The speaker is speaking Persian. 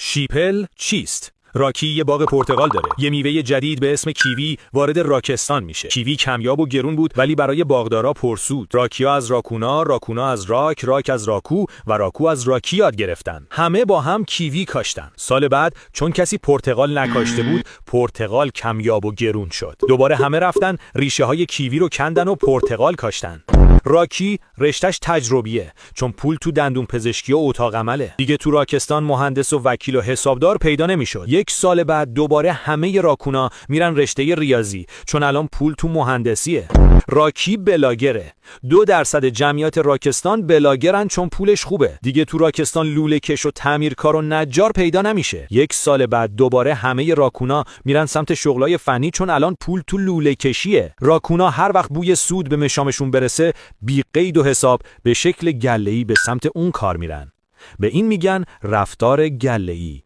شیپل چیست؟ راکی یه باغ پرتقال داره. یه میوه جدید به اسم کیوی وارد راکستان میشه. کیوی کمیاب و گرون بود ولی برای باغدارا پرسود. راکیا از راکونا، راکونا از راک، راک از راکو و راکو از راکی یاد گرفتن. همه با هم کیوی کاشتن. سال بعد چون کسی پرتقال نکاشته بود، پرتقال کمیاب و گرون شد. دوباره همه رفتن ریشه های کیوی رو کندن و پرتقال کاشتن. راکی رشتهش تجربیه، چون پول تو دندون پزشکی و اتاق عمله. دیگه تو راکستان مهندس و وکیل و حسابدار پیدا نمیشد. یک سال بعد دوباره همه راکونا میرن رشته ریاضی، چون الان پول تو مهندسیه. راکی بلاگره. 2% جمعیت راکستان بلاگرن چون پولش خوبه. دیگه تو راکستان لوله کش و تعمیرکار و نجار پیدا نمیشه. یک سال بعد دوباره همه راکونا میرن سمت شغلای فنی، چون الان پول تو لوله کشیه. راکونا هر وقت بوی سود به مشامشون برسه، بی قید و حساب به شکل گله‌ای به سمت اون کار میرن. به این میگن رفتار گله‌ای.